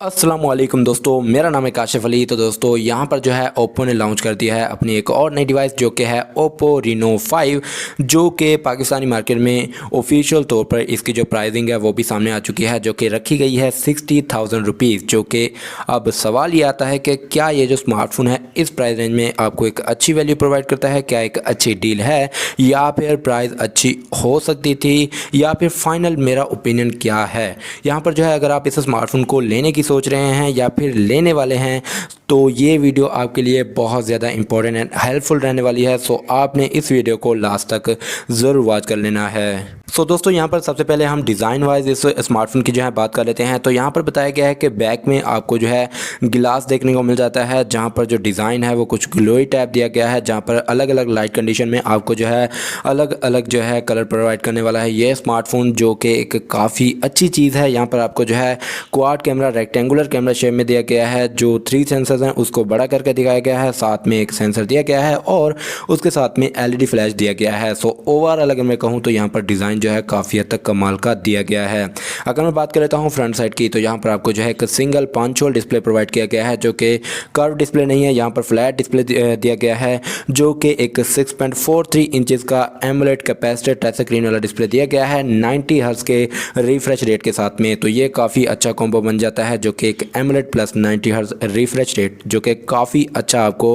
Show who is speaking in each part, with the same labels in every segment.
Speaker 1: अस्सलाम वालेकुम दोस्तों, मेरा नाम है काशिफ अली। तो दोस्तों यहाँ पर जो है ओप्पो ने लॉन्च कर दिया है अपनी एक और नई डिवाइस जो कि है ओप्पो रीनो 5, जो कि पाकिस्तानी मार्केट में ऑफिशियल तौर पर इसकी जो प्राइसिंग है वो भी सामने आ चुकी है, जो कि रखी गई है 60,000 रुपीज़। जो कि अब सवाल ये आता है कि क्या ये जो स्मार्टफोन है इस प्राइस रेंज में आपको एक अच्छी वैल्यू प्रोवाइड करता है, क्या एक अच्छी डील है या फिर प्राइस अच्छी हो सकती थी, या फिर फाइनल मेरा ओपिनियन क्या है। यहाँ पर जो है अगर आप इस स्मार्टफोन को लेने की सोच रहे हैं या फिर लेने वाले हैं तो ये वीडियो आपके लिए बहुत ज़्यादा इंपॉर्टेंट एंड हेल्पफुल रहने वाली है। सो आपने इस वीडियो को लास्ट तक ज़रूर वॉच कर लेना है। सो दोस्तों यहाँ पर सबसे पहले हम डिज़ाइन वाइज इस स्मार्टफोन की जो है बात कर लेते हैं। तो यहाँ पर बताया गया है कि बैक में आपको जो है गिलास देखने को मिल जाता है, जहाँ पर जो डिज़ाइन है वो कुछ ग्लोई टाइप दिया गया है, जहाँ पर अलग अलग लाइट कंडीशन में आपको जो है अलग अलग जो है कलर प्रोवाइड करने वाला है ये स्मार्टफोन, जो कि एक काफ़ी अच्छी चीज़ है। यहाँ पर आपको जो है quad camera rectangular camera shape में दिया गया है, जो 3 सेंसर्स हैं उसको बड़ा करके दिखाया गया है, साथ में एक सेंसर दिया गया है और उसके साथ में एलईडी फ्लैश दिया गया है। सो ओवरऑल अगर मैं कहूँ तो यहाँ पर डिज़ाइन जो है काफ़ी हद तक कमाल का दिया गया है। अगर मैं बात कर लेता हूँ फ्रंट साइड की, तो यहाँ पर आपको जो है एक single punch hole display provide किया गया है, जो कि कर्व डिस्प्ले नहीं है, यहाँ पर फ्लैट डिस्प्ले दिया गया है, जो कि एक 6.43 इंचेस का एमोलेड कैपेसिटर टच स्क्रीन वाला डिस्प्ले दिया गया है 90 हर्ट्ज के रिफ्रेश रेट के साथ में। तो ये काफ़ी अच्छा कॉम्बो बन जाता है, जो कि एक AMOLED plus 90 hertz refresh rate, जो कि काफ़ी अच्छा आपको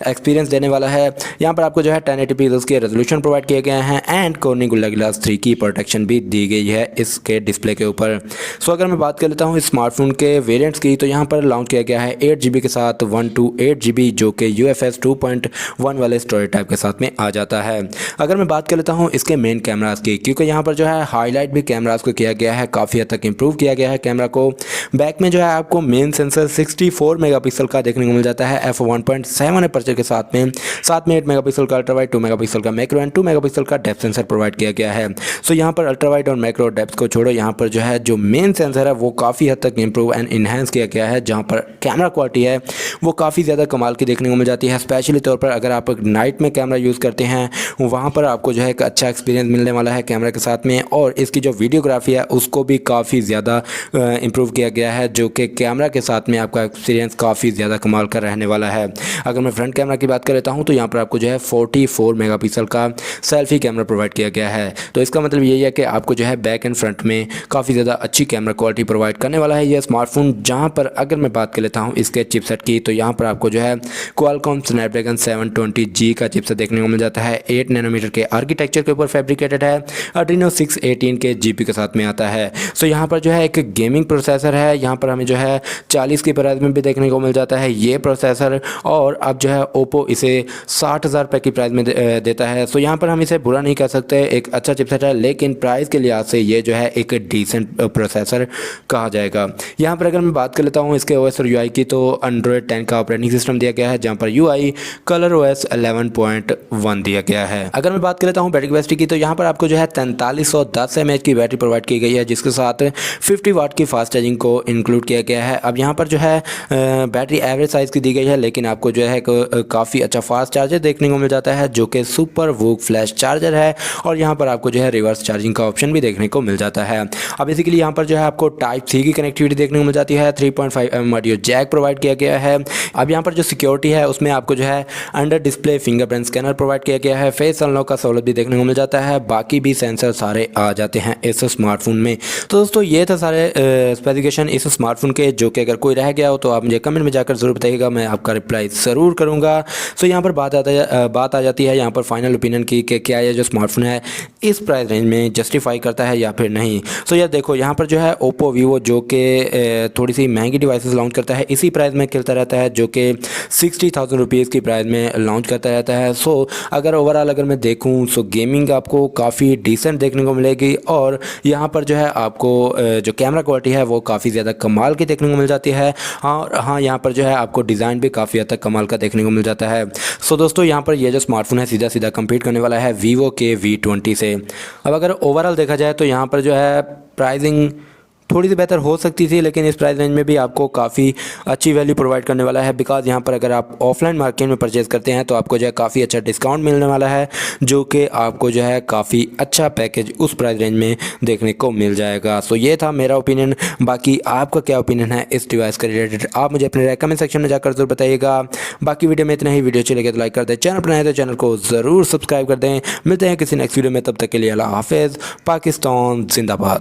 Speaker 1: एक्सपीरियंस देने वाला है। यहाँ पर आपको जो है 1080p उसके रेजोल्यूशन प्रोवाइड किए गए हैं एंड कॉर्निंग गोरिल्ला ग्लास 3 की प्रोटेक्शन भी दी गई है इसके डिस्प्ले के ऊपर। सो अगर मैं बात कर लेता हूँ स्मार्टफोन के वेरिएंट्स की, तो यहाँ पर लॉन्च किया गया है 8GB के साथ 128GB, जो कि UFS 2.1 वाले स्टोरेज टाइप के साथ में आ जाता है। अगर मैं बात कर लेता हूँ इसके मेन कैमरास की, क्योंकि यहाँ पर जो है हाईलाइट भी कैमरास को किया गया है, काफ़ी हद तक इंप्रूव किया गया है कैमरा को। बैक में जो है आपको मेन सेंसर 64 मेगापिक्सल का देखने को मिल जाता है f1.7 अपर्चर के साथ में 8 मेगापिक्सल का अल्ट्रा वाइड, 2 मेगापिक्सल का मैक्रो एंड 2 मेगापिक्सल का डेप्थ सेंसर प्रोवाइड किया गया है। सो यहाँ पर अल्ट्रा वाइड और मैक्रो डेप्थ को छोड़ो, यहाँ पर जो है जो मेन सेंसर है वो काफ़ी हद तक इंप्रूव एंड इन्हेंस किया गया है, जहाँ पर कैमरा क्वालिटी है वो काफ़ी ज़्यादा कमाल की देखने को मिल जाती है। स्पेशली तौर पर अगर आप नाइट में कैमरा यूज़ करते हैं वहाँ पर आपको जो है एक अच्छा एक्सपीरियंस मिलने वाला है कैमरा के साथ में, और इसकी जो वीडियोग्राफी है उसको भी काफ़ी ज़्यादा इंप्रूव किया गया है, जो कि कैमरा के साथ में आपका एक्सपीरियंस काफ़ी ज़्यादा कमाल का रहने वाला है। अगर मैं फ्रंट कैमरा की बात कर लेता हूँ तो यहाँ पर आपको जो है 44 मेगापिक्सल का सेल्फी कैमरा प्रोवाइड किया गया है। तो इसका मतलब यही है कि आपको जो है बैक एंड फ्रंट में काफ़ी ज़्यादा अच्छी कैमरा क्वालिटी प्रोवाइड करने वाला है ये स्मार्टफोन। जहाँ पर अगर मैं बात कर लेता हूँ इसके चिपसेट की, तो यहाँ पर आपको जो है क्वालकॉम स्नैपड्रैगन 720G का चिपसेट देखने को मिल जाता है। 8 नैनोमीटर के आर्किटेक्चर के ऊपर फैब्रिकेटेड है, Adreno 618 के GPU के साथ में आता है। सो यहाँ पर जो है एक गेमिंग प्रोसेसर है, यहाँ पर हमें जो है 40 की प्राइस में भी देखने को मिल जाता है ये प्रोसेसर, और अब जो है ओप्पो इसे 60,000 रुपये की प्राइस में देता है। सो यहाँ पर हम इसे बुरा नहीं कह सकते, एक अच्छा चिपसेट है, लेकिन प्राइस के लिहाज से ये जो है एक डिसेंट प्रोसेसर कहा जाएगा। यहाँ पर अगर मैं बात कर लेता हूँ इसके OS और UI की, तो एंड्रॉयड 10 का ऑपरेटिंग सिस्टम दिया गया है, जहाँ पर UI कलर OS 11.1 दिया गया है। अगर मैं बात कर लेता हूँ बैटरी कैपेसिटी की, तो यहाँ पर आपको जो है 4310 mAh की बैटरी प्रोवाइड की गई है, जिसके साथ 50 वाट की फास्ट चार्जिंग को इंक्लूड किया गया है। अब यहाँ पर जो है बैटरी एवरेज साइज़ की दी गई है, लेकिन आपको जो है काफ़ी अच्छा फास्ट चार्जर देखने को मिल जाता है, जो कि सुपर वूक फ्लैश चार्जर है, और यहाँ पर आपको जो है रिवर्स चार्जिंग का ऑप्शन भी देखने को मिल जाता है। अब बेसिकली यहाँ पर जो है आपको टाइप C की कनेक्टिविटी देखने को मिल जाती है, 3.5mm ऑडियो जैक प्रोवाइड किया गया है। अब यहाँ पर जो सिक्योरिटी है उसमें आपको जो है under display fingerprint scanner provide किया गया है, फेस अनलॉक का सहूलत भी देखने को मिल जाता है, बाकी भी सेंसर सारे आ जाते हैं इस स्मार्टफोन में। तो दोस्तों ये था सारे स्पेसिफिकेशन इस स्मार्टफोन के, जो कि अगर कोई रह गया हो तो आप मुझे कमेंट में जाकर ज़रूर बताइएगा, मैं आपका रिप्लाई ज़रूर करूँगा। सो यहाँ पर बात आ जाती है यहाँ पर फाइनल ओपिनियन की कि क्या ये जो स्मार्टफोन है इस प्राइस रेंज में जस्टिफाई करता है या फिर नहीं। सो यार देखो, यहाँ पर जो है ओप्पो वीवो जो कि थोड़ी सी महंगी डिवाइसेस लॉन्च करता है इसी प्राइस में खेलता रहता है, जो कि 60,000 रुपीज़ की प्राइस में लॉन्च करता रहता है। सो अगर ओवरऑल अगर मैं देखूँ सो गेमिंग आपको काफ़ी डिसेंट देखने को मिलेगी, और यहाँ पर जो है आपको जो कैमरा क्वालिटी है वो काफ़ी ज़्यादा कमाल की देखने को मिल जाती है। हाँ, यहाँ पर जो है आपको डिज़ाइन भी काफ़ी हद तक कमाल का देखने को मिल जाता है। सो दोस्तों यहाँ पर ये जो स्मार्टफोन है सीधा सीधा कम्पीट करने वाला है वीवो के V20 से। अब अगर ओवरऑल देखा जाए तो यहाँ पर जो है प्राइसिंग थोड़ी सी बेहतर हो सकती थी, लेकिन इस प्राइस रेंज में भी आपको काफ़ी अच्छी वैल्यू प्रोवाइड करने वाला है। बिकॉज यहाँ पर अगर आप ऑफलाइन मार्केट में परचेज़ करते हैं तो आपको जो है काफ़ी अच्छा डिस्काउंट मिलने वाला है, जो कि आपको जो है काफ़ी अच्छा पैकेज उस प्राइस रेंज में देखने को मिल जाएगा। सो ये था मेरा ओपिनियन। बाकी आपका क्या ओपिनियन है इस डिवाइस के रिलेटेड, आप मुझे अपने कमेंट सेक्शन में जाकर जरूर बताइएगा। बाकी वीडियो में इतना ही। वीडियो अच्छी लगे तो लाइक कर दें, चैनल पर नए तो चैनल को ज़रूर सब्सक्राइब कर दें। मिलते हैं किसी नेक्स्ट वीडियो में, तब तक के लिए अल्लाह हाफिज़। पाकिस्तान जिंदाबाद।